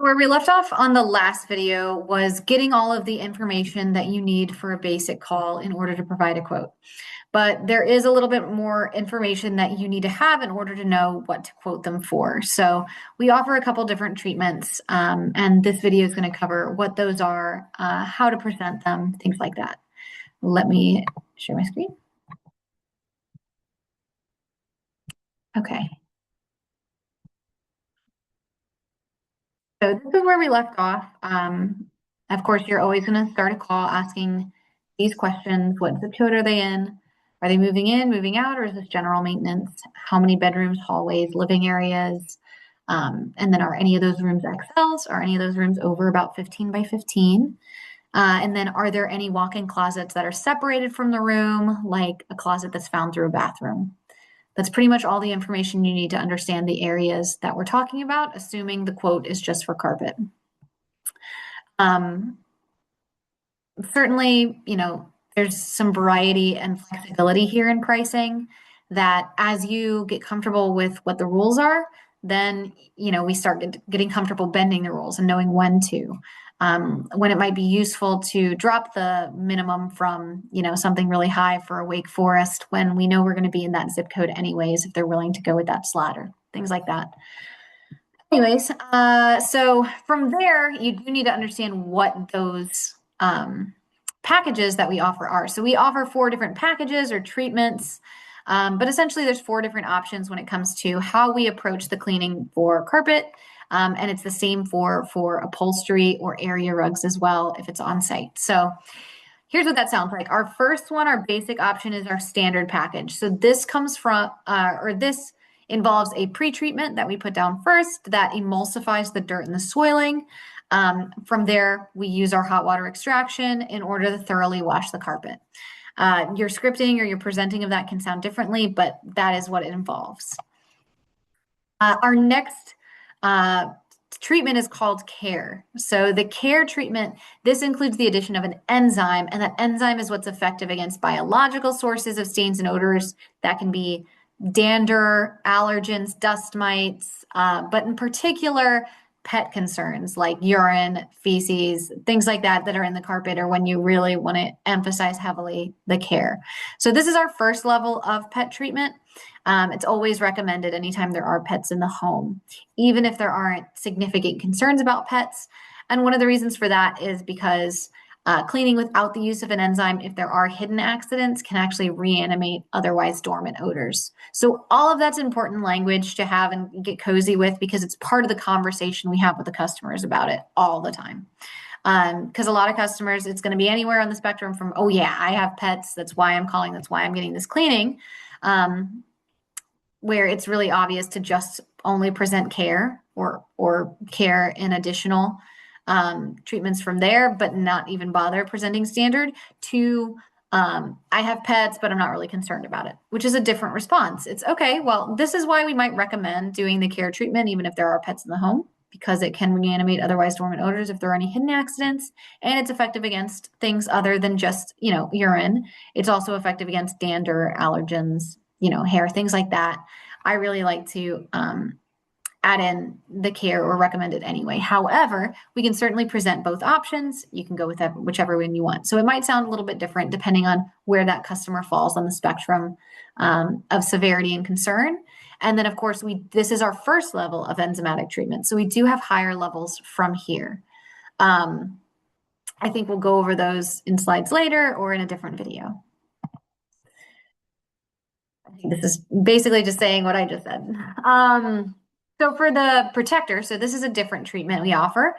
Where we left off on the last video was getting all of the information that you need for a basic call in order to provide a quote. But there is a little bit more information that you need to have in order to know what to quote them for. So we offer a couple different treatments, and this video is going to cover what those are, how to present them, things like that. Let me share my screen. Okay. So this is where we left off. Of course, you're always going to start a call asking these questions. What zip code are they in? Are they moving in, moving out, or is this general maintenance? How many bedrooms, hallways, living areas? And then are any of those rooms XLs? Are any of those rooms over about 15 by 15? And then are there any walk-in closets that are separated from the room, like a closet that's found through a bathroom? That's pretty much all the information you need to understand the areas that we're talking about, assuming the quote is just for carpet. Certainly, there's some variety and flexibility here in pricing that as you get comfortable with what the rules are, then, we start getting comfortable bending the rules and knowing when to. When it might be useful to drop the minimum from, something really high for a Wake Forest when we know we're going to be in that zip code anyways, if they're willing to go with that slatter, things like that. Anyways, so from there, you do need to understand what those packages that we offer are. So we offer 4 different packages or treatments, but essentially there's 4 different options when it comes to how we approach the cleaning for carpet. And it's the same for upholstery or area rugs as well if it's on site. So here's what that sounds like. Our first one, our basic option, is our standard package. So this comes from, this involves a pre-treatment that we put down first that emulsifies the dirt and the soiling. From there, we use our hot water extraction in order to thoroughly wash the carpet. Your scripting or your presenting of that can sound differently, but that is what it involves. Our next treatment is called care. So the care treatment, this includes the addition of an enzyme, and that enzyme is what's effective against biological sources of stains and odors. That can be dander, allergens, dust mites, but in particular, pet concerns like urine, feces, things like that that are in the carpet, or when you really want to emphasize heavily the care. So this is our first level of pet treatment. It's always recommended anytime there are pets in the home, even if there aren't significant concerns about pets. And one of the reasons for that is because cleaning without the use of an enzyme, if there are hidden accidents, can actually reanimate otherwise dormant odors. So all of that's important language to have and get cozy with, because it's part of the conversation we have with the customers about it all the time. Because a lot of customers, it's going to be anywhere on the spectrum from, oh yeah, I have pets, that's why I'm calling, that's why I'm getting this cleaning, where it's really obvious to just only present care or care in additional treatments from there, but not even bother presenting standard, to I have pets, but I'm not really concerned about it, which is a different response. It's okay, well, this is why we might recommend doing the care treatment, even if there are pets in the home, because it can reanimate otherwise dormant odors if there are any hidden accidents, and it's effective against things other than just, urine. It's also effective against dander, allergens, hair, things like that. I really like to add in the care or recommend it anyway. However, we can certainly present both options. You can go with whichever one you want. So it might sound a little bit different depending on where that customer falls on the spectrum of severity and concern. And then, of course, this is our first level of enzymatic treatment. So we do have higher levels from here. I think we'll go over those in slides later or in a different video. I think this is basically just saying what I just said. So for the protector, so this is a different treatment we offer.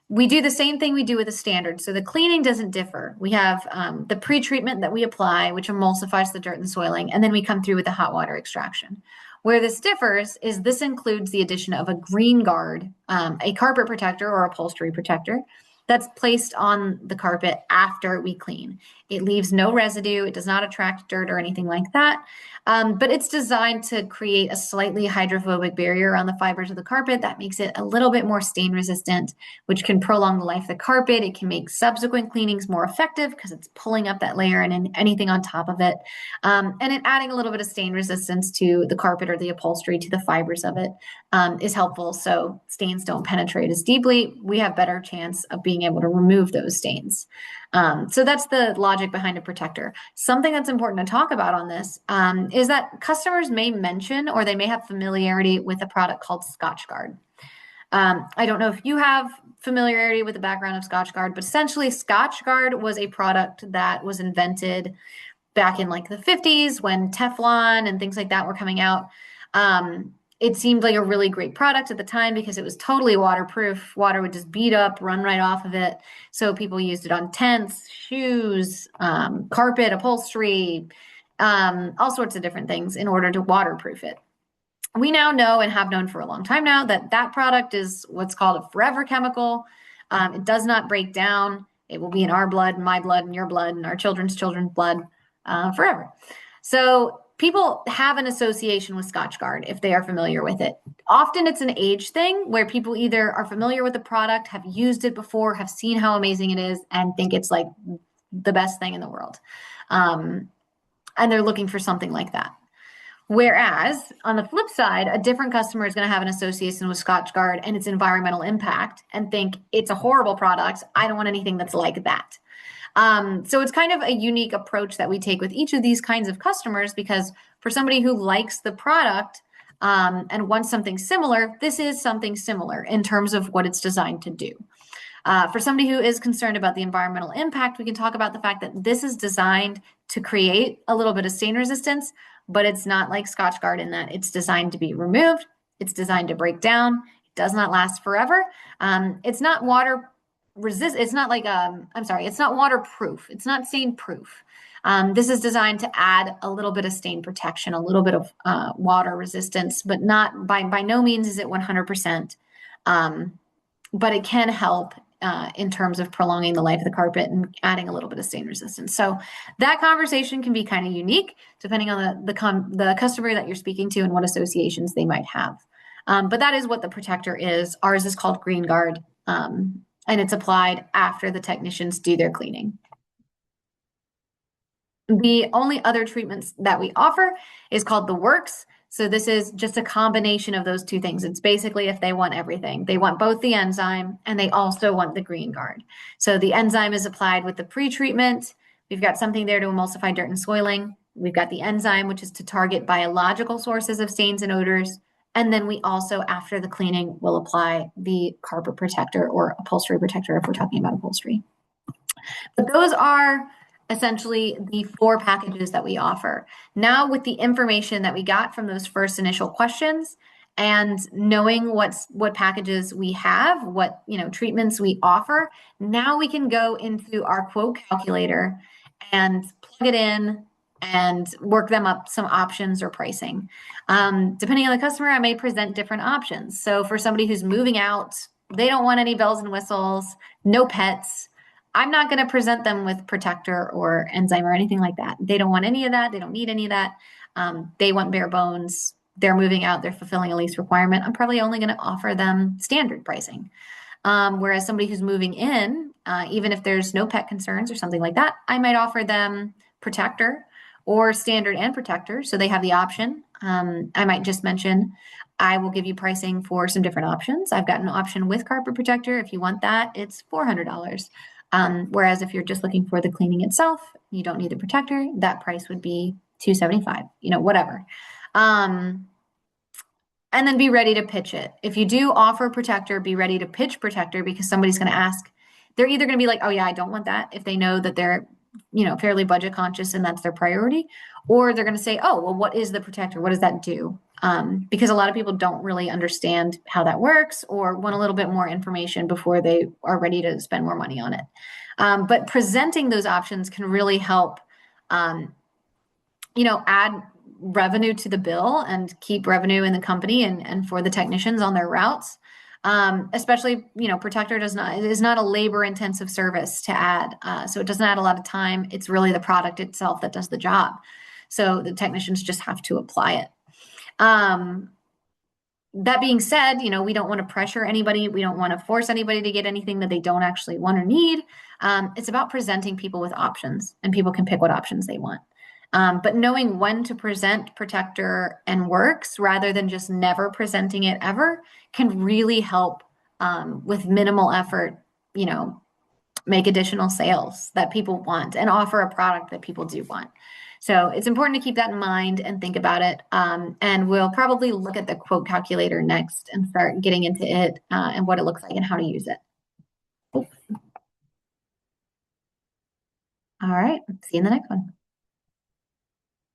We do the same thing we do with a standard. So the cleaning doesn't differ. We have the pre-treatment that we apply, which emulsifies the dirt and soiling, and then we come through with the hot water extraction. Where this differs is this includes the addition of a green guard, a carpet protector or upholstery protector that's placed on the carpet after we clean. It leaves no residue. It does not attract dirt or anything like that. But it's designed to create a slightly hydrophobic barrier around the fibers of the carpet that makes it a little bit more stain resistant, which can prolong the life of the carpet. It can make subsequent cleanings more effective because it's pulling up that layer and anything on top of it. And it adding a little bit of stain resistance to the carpet or the upholstery, to the fibers of it, is helpful. So stains don't penetrate as deeply. We have better chance of being able to remove those stains. So that's the logic behind a protector. Something that's important to talk about on this is that customers may mention or they may have familiarity with a product called Scotchgard. I don't know if you have familiarity with the background of Scotchgard, but essentially Scotchgard was a product that was invented back in like the 50s when Teflon and things like that were coming out. It seemed like a really great product at the time because it was totally waterproof. Water would just beat up, run right off of it. So people used it on tents, shoes, carpet, upholstery, all sorts of different things in order to waterproof it. We now know and have known for a long time now that that product is what's called a forever chemical. It does not break down. It will be in our blood, my blood, and your blood, and our children's blood forever. So people have an association with Scotchgard if they are familiar with it. Often it's an age thing where people either are familiar with the product, have used it before, have seen how amazing it is, and think it's like the best thing in the world. And they're looking for something like that. Whereas on the flip side, a different customer is going to have an association with Scotchgard and its environmental impact and think it's a horrible product. I don't want anything that's like that. So it's kind of a unique approach that we take with each of these kinds of customers, because for somebody who likes the product and wants something similar, this is something similar in terms of what it's designed to do. For somebody who is concerned about the environmental impact, we can talk about the fact that this is designed to create a little bit of stain resistance, but it's not like Scotchgard in that it's designed to be removed. It's designed to break down. It does not last forever. It's not water resist. It's not like, it's not waterproof. It's not stain proof. This is designed to add a little bit of stain protection, a little bit of water resistance, but not by no means is it 100%. But it can help in terms of prolonging the life of the carpet and adding a little bit of stain resistance. So that conversation can be kind of unique depending on the customer that you're speaking to and what associations they might have. But that is what the protector is. Ours is called GreenGuard, and it's applied after the technicians do their cleaning. The only other treatments that we offer is called the Works. So this is just a combination of those two things. It's basically if they want everything. They want both the enzyme and they also want the GreenGuard. So the enzyme is applied with the pre-treatment. We've got something there to emulsify dirt and soiling. We've got the enzyme, which is to target biological sources of stains and odors. And then we also, after the cleaning, will apply the carpet protector or upholstery protector if we're talking about upholstery. But those are essentially the 4 packages that we offer. Now, with the information that we got from those first initial questions and knowing what packages we have, what treatments we offer, now we can go into our quote calculator and plug it in and work them up some options or pricing. Depending on the customer, I may present different options. So for somebody who's moving out, they don't want any bells and whistles, no pets, I'm not going to present them with protector or enzyme or anything like that. They don't want any of that. They don't need any of that. They want bare bones. They're moving out. They're fulfilling a lease requirement. I'm probably only going to offer them standard pricing. Whereas somebody who's moving in, even if there's no pet concerns or something like that, I might offer them protector or standard and protector. So they have the option. I might just mention, I will give you pricing for some different options. I've got an option with carpet protector. If you want that, it's $400. Whereas if you're just looking for the cleaning itself, you don't need the protector, that price would be $275, whatever. And then be ready to pitch it. If you do offer protector, be ready to pitch protector, because somebody's going to ask, they're either going to be like, oh yeah, I don't want that, if they know that they're, fairly budget conscious and that's their priority, or they're going to say, oh, well, what is the protector? What does that do? Because a lot of people don't really understand how that works or want a little bit more information before they are ready to spend more money on it. But presenting those options can really help, add revenue to the bill and keep revenue in the company and for the technicians on their routes. Especially, Protector is not a labor intensive service to add. So it doesn't add a lot of time. It's really the product itself that does the job. So the technicians just have to apply it. That being said, we don't want to pressure anybody. We don't want to force anybody to get anything that they don't actually want or need. It's about presenting people with options, and people can pick what options they want. But knowing when to present Protector and Works rather than just never presenting it ever can really help with minimal effort, make additional sales that people want and offer a product that people do want. So it's important to keep that in mind and think about it. And we'll probably look at the quote calculator next and start getting into it and what it looks like and how to use it. All right. See you in the next one.